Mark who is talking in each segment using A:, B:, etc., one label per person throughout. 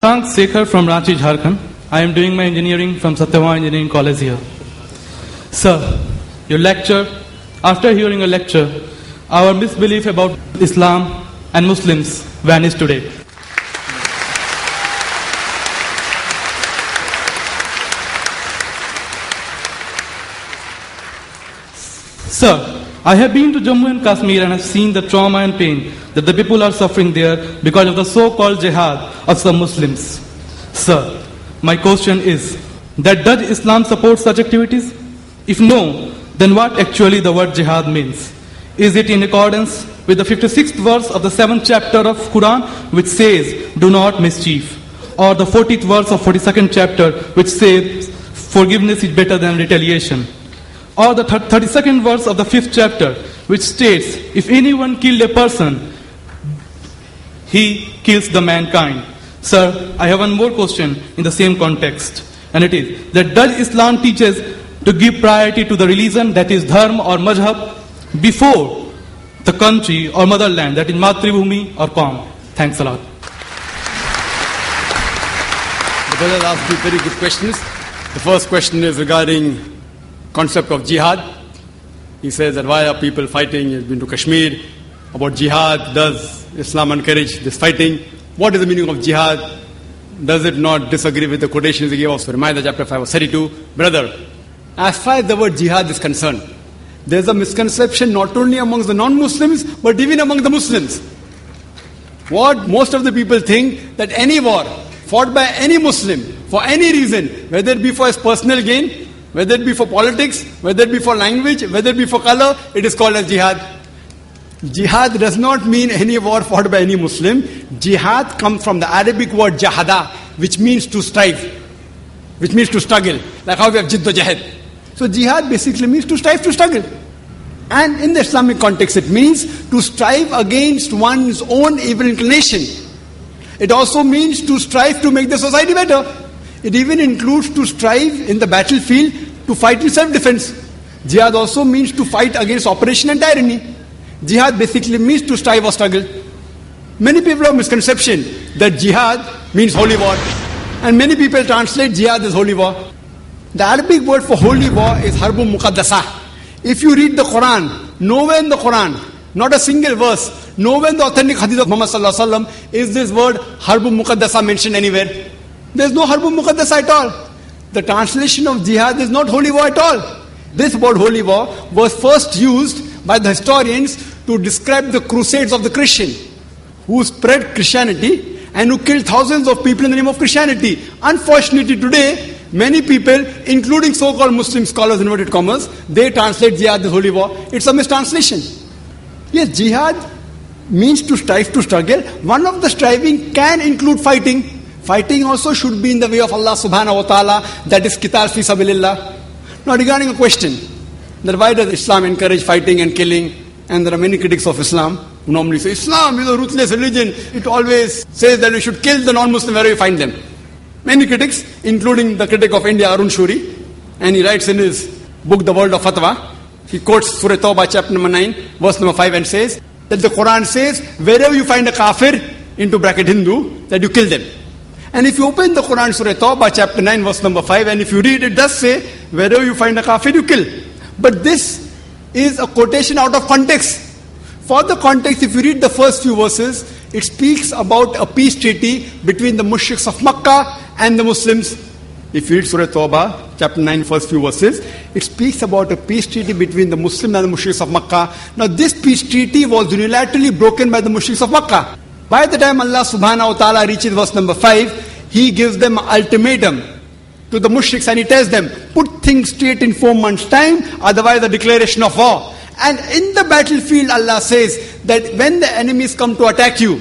A: Thanks, Sekhar from Ranchi, Jharkhand. I am doing my engineering from Satyavama Engineering College here. Sir, your lecture, after hearing your lecture, our misbelief about Islam and Muslims vanished today. Sir, I have been to Jammu and Kashmir and have seen the trauma and pain that the people are suffering there because of the so-called jihad of some Muslims. Sir, my question is that does Islam support such activities? If no, then what actually the word jihad means? Is it in accordance with the 56th verse of the 7th chapter of Quran which says, do not mischief? Or the 40th verse of 42nd chapter which says, forgiveness is better than retaliation? Or the 32nd verse of the 5th chapter which states, if anyone killed a person, he kills the mankind. Sir, I have one more question in the same context. And it is, that does Islam teaches to give priority to the religion, that is dharma or mazhab, before the country or motherland, that is matribhumi or Qaum? Thanks a lot.
B: The brother asked you very good questions. The first question is regarding concept of jihad. He says that why are people fighting? He's been to Kashmir. About jihad, does Islam encourage this fighting? What is the meaning of jihad? Does it not disagree with the quotations he gave of Surah Ma'idah chapter 5 verse 32? Brother, as far as the word jihad is concerned, there's a misconception not only amongst the non-Muslims, but even among the Muslims. What most of the people think, that any war fought by any Muslim for any reason, whether it be for his personal gain, whether it be for politics, whether it be for language, whether it be for color, it is called as jihad. Jihad does not mean any war fought by any Muslim. Jihad comes from the Arabic word jahada, which means to strive, which means to struggle. Like how we have jidd jahad. So jihad basically means to strive, to struggle. And in the Islamic context, it means to strive against one's own evil inclination. It also means to strive to make the society better. It even includes to strive in the battlefield to fight in self-defense. Jihad also means to fight against oppression and tyranny. Jihad basically means to strive or struggle. Many people have misconception that jihad means holy war. And many people translate jihad as holy war. The Arabic word for holy war is harbun muqaddasa. If you read the Quran, nowhere in the Quran, not a single verse, nowhere in the authentic hadith of Muhammad sallallahu alaihi wasallam is this word harbun muqaddasa mentioned anywhere. There's no harbun muqaddasa at all. The translation of jihad is not holy war at all. This word holy war was first used by the historians to describe the crusades of the Christian, who spread Christianity and who killed thousands of people in the name of Christianity. Unfortunately today, many people, including so-called Muslim scholars, inverted commas, they translate jihad as holy war. It's a mistranslation. Yes, jihad means to strive, to struggle. One of the striving can include fighting. Fighting also should be in the way of Allah subhanahu wa ta'ala, that is qital fi sabilillah. Now regarding a question, that why does Islam encourage fighting and killing? And there are many critics of Islam who normally say, Islam is a ruthless religion. It always says that we should kill the non-Muslim wherever we find them. Many critics, including the critic of India, Arun Shuri, and he writes in his book, The World of Fatwa, he quotes Surah Tawbah chapter number 9, verse number 5 and says, that the Quran says, wherever you find a kafir, into bracket Hindu, that you kill them. And if you open the Quran, Surah Tawbah chapter 9, verse number 5, and if you read, it does say, wherever you find a kafir, you kill. But this is a quotation out of context. For the context, if you read the first few verses, it speaks about a peace treaty between the mushriks of Makkah and the Muslims. If you read Surah Tawbah, chapter 9, first few verses, it speaks about a peace treaty between the Muslims and the mushriks of Makkah. Now this peace treaty was unilaterally broken by the mushriks of Makkah. By the time Allah subhanahu wa ta'ala reaches verse number 5, He gives them an ultimatum to the mushriks and He tells them, put things straight in 4 months' time, otherwise a declaration of war. And in the battlefield, Allah says that when the enemies come to attack you,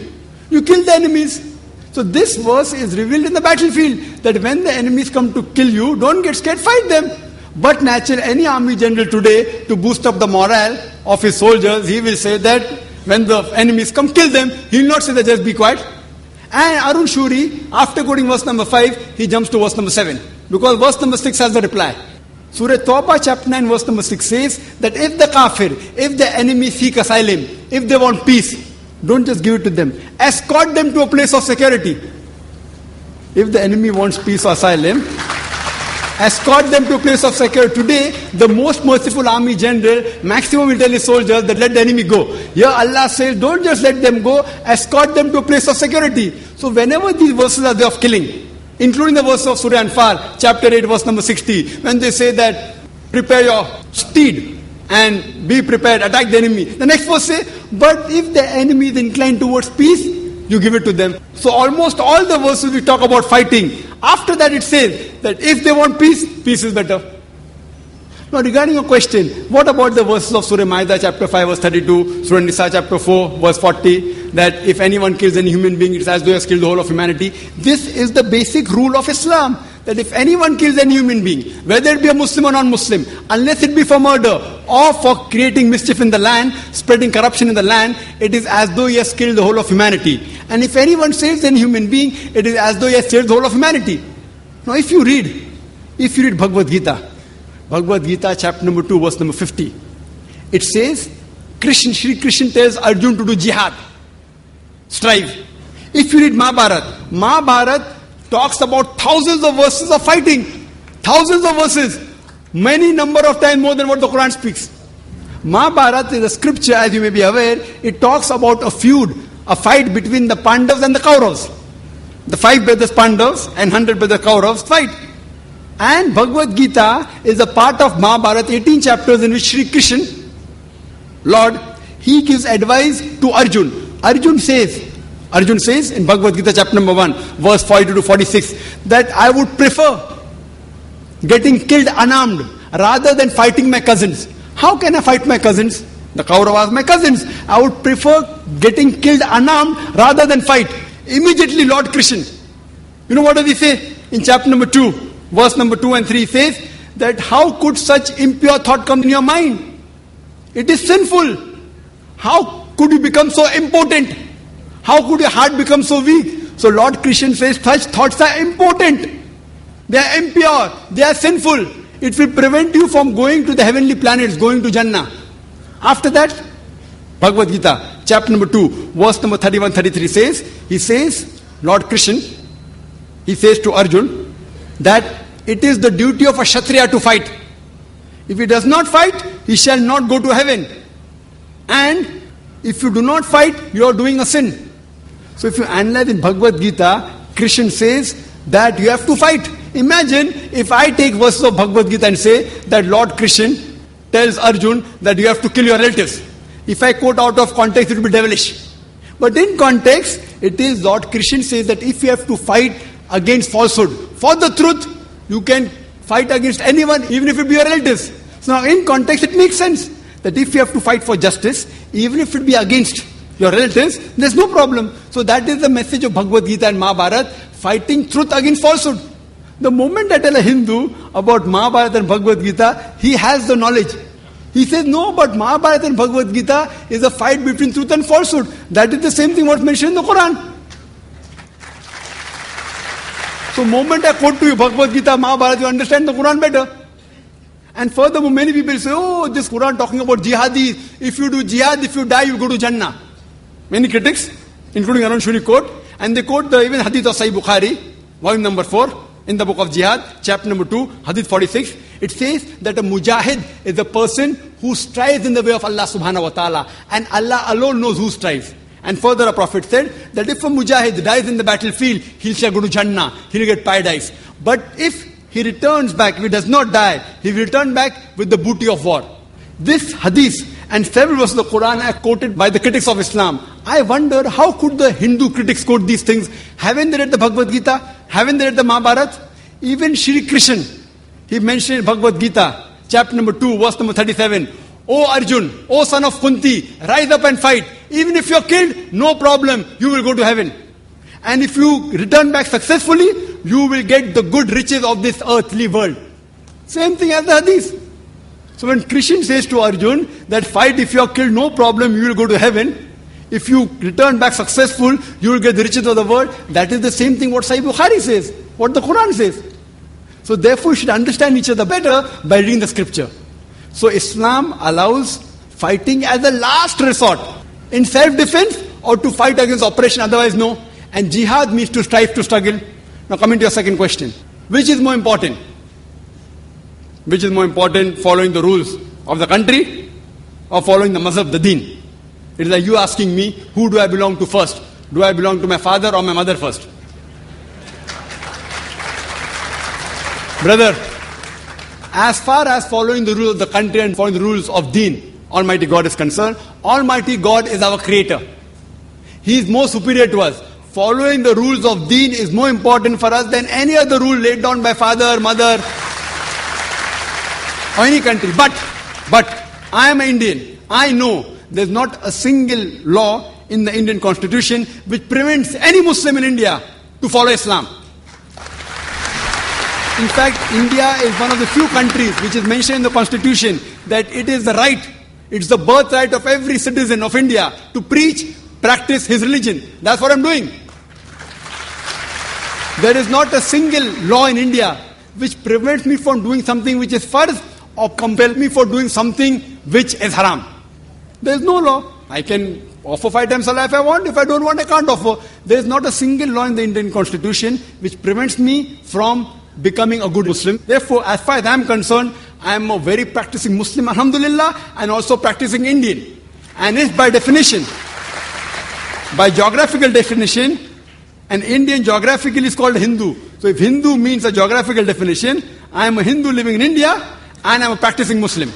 B: you kill the enemies. So this verse is revealed in the battlefield, that when the enemies come to kill you, don't get scared, fight them. But naturally, any army general today, to boost up the morale of his soldiers, he will say that when the enemies come, kill them. He will not say that just be quiet. And Arun Shuri, after quoting verse number 5, he jumps to verse number 7. Because verse number 6 has the reply. Surah Tawbah chapter 9 verse number 6 says that if the kafir, if the enemy seek asylum, if they want peace, don't just give it to them. Escort them to a place of security. if the enemy wants peace or asylum, escort them to a place of security. Today, the most merciful army general, maximum will tell his soldiers that let the enemy go. Here Allah says, don't just let them go, escort them to a place of security. So whenever these verses are there of killing, including the verse of Surah Anfal, chapter 8, verse number 60, when they say that, prepare your steed and be prepared, attack the enemy. The next verse says, but if the enemy is inclined towards peace, you give it to them. So almost all the verses we talk about fighting. After that it says that if they want peace, peace is better. Now regarding your question, what about the verses of Surah Ma'idah chapter 5 verse 32, Surah Nisa chapter 4 verse 40, that if anyone kills any human being, it's as though he has killed the whole of humanity. This is the basic rule of Islam, that if anyone kills any human being, whether it be a Muslim or non-Muslim, unless it be for murder or for creating mischief in the land, spreading corruption in the land, it is as though he has killed the whole of humanity. And if anyone saves any human being, it is as though he has saved the whole of humanity. Now if you read Bhagavad Gita chapter number 2 verse number 50, it says, Shri Krishna tells Arjun to do jihad, strive. If you read Mahabharata talks about thousands of verses of fighting, thousands of verses, many number of times more than what the Quran speaks. Mahabharata is a scripture, as you may be aware, it talks about a feud, a fight between the Pandavas and the Kauravas. The 5 brothers Pandavas and 100 brothers Kauravas fight. And Bhagavad Gita is a part of Mahabharata, 18 chapters in which Shri Krishna, Lord, he gives advice to Arjun. Arjun says in Bhagavad Gita chapter number 1, verse 42 to 46, that I would prefer getting killed unarmed rather than fighting my cousins. How can I fight my cousins? The Kauravas, my cousins. I would prefer getting killed unarmed rather than fight. Immediately Lord Krishna, you know what does he say? In chapter number 2, verse number 2 and 3 says that how could such impure thought come in your mind? It is sinful. How could you become so impotent? How could your heart become so weak? So Lord Krishna says such thoughts are impotent. They are impure. They are sinful. It will prevent you from going to the heavenly planets, going to Jannah. After that, Bhagavad Gita, chapter number 2, verse number 31-33 says, he says, Lord Krishna, he says to Arjun, that it is the duty of a Kshatriya to fight. If he does not fight, he shall not go to heaven. And if you do not fight, you are doing a sin. So if you analyze in Bhagavad Gita, Krishna says that you have to fight. Imagine if I take verses of Bhagavad Gita and say that Lord Krishna tells Arjun that you have to kill your relatives. If I quote out of context, it will be devilish. But in context, it is Lord Krishna says that if you have to fight against falsehood, for the truth, you can fight against anyone, even if it be your relatives. So now in context, it makes sense that if you have to fight for justice, even if it be against your relatives, there's no problem. So that is the message of Bhagavad Gita and Mahabharata, fighting truth against falsehood. The moment I tell a Hindu about Mahabharata and Bhagavad Gita, he has the knowledge. He says, no, but Mahabharata and Bhagavad Gita is a fight between truth and falsehood. That is the same thing what's mentioned in the Quran. So moment I quote to you Bhagavad Gita, Mahabharata, you understand the Quran better. And furthermore, many people say, oh, this Quran talking about jihadis. If you do jihad, if you die, you go to Jannah. Many critics, including Arun Shuri, quote. And they quote the even hadith of Sahih Bukhari, volume number 4, in the book of Jihad, chapter number 2, hadith 46. It says that a mujahid is a person who strives in the way of Allah subhanahu wa ta'ala. And Allah alone knows who strives. And further a prophet said that if a mujahid dies in the battlefield, he shall go to Jannah, he will get paradise. But if he returns back, if he does not die, he will return back with the booty of war. This hadith and several verses of the Quran are quoted by the critics of Islam. I wonder how could the Hindu critics quote these things? Haven't they read the Bhagavad Gita? Haven't they read the Mahabharata? Even Shri Krishna, he mentioned in Bhagavad Gita, chapter number 2, verse number 37. O Arjun, O son of Kunti, rise up and fight. Even if you're killed, no problem, you will go to heaven. And if you return back successfully, you will get the good riches of this earthly world. Same thing as the hadith. So when Krishna says to Arjun that fight, if you are killed, no problem, you will go to heaven. If you return back successful, you will get the riches of the world. That is the same thing what Sahih Bukhari says, what the Quran says. So therefore, you should understand each other better by reading the scripture. So Islam allows fighting as a last resort, in self-defense or to fight against oppression, otherwise no. And jihad means to strive, to struggle. Now coming to your second question. Which is more important? Which is more important, following the rules of the country or following the mazhab, the deen? It is like you asking me, who do I belong to first? Do I belong to my father or my mother first? Brother, as far as following the rules of the country and following the rules of deen, Almighty God is concerned, Almighty God is our creator. He is more superior to us. Following the rules of deen is more important for us than any other rule laid down by father, mother, or any country. But I am an Indian. I know there's not a single law in the Indian constitution which prevents any Muslim in India to follow Islam. In fact, India is one of the few countries which is mentioned in the constitution that it is the right, it's the birthright of every citizen of India to preach, practice his religion. That's what I'm doing. There is not a single law in India which prevents me from doing something which is farz or compels me for doing something which is haram. There is no law. I can offer 5 times salah if I want. If I don't want, I can't offer. There is not a single law in the Indian constitution which prevents me from becoming a good Muslim. Therefore, as far as I am concerned, I am a very practicing Muslim, alhamdulillah, and also practicing Indian. And if by definition, by geographical definition, an Indian geographically is called a Hindu. So if Hindu means a geographical definition, I am a Hindu living in India and I am a practicing Muslim.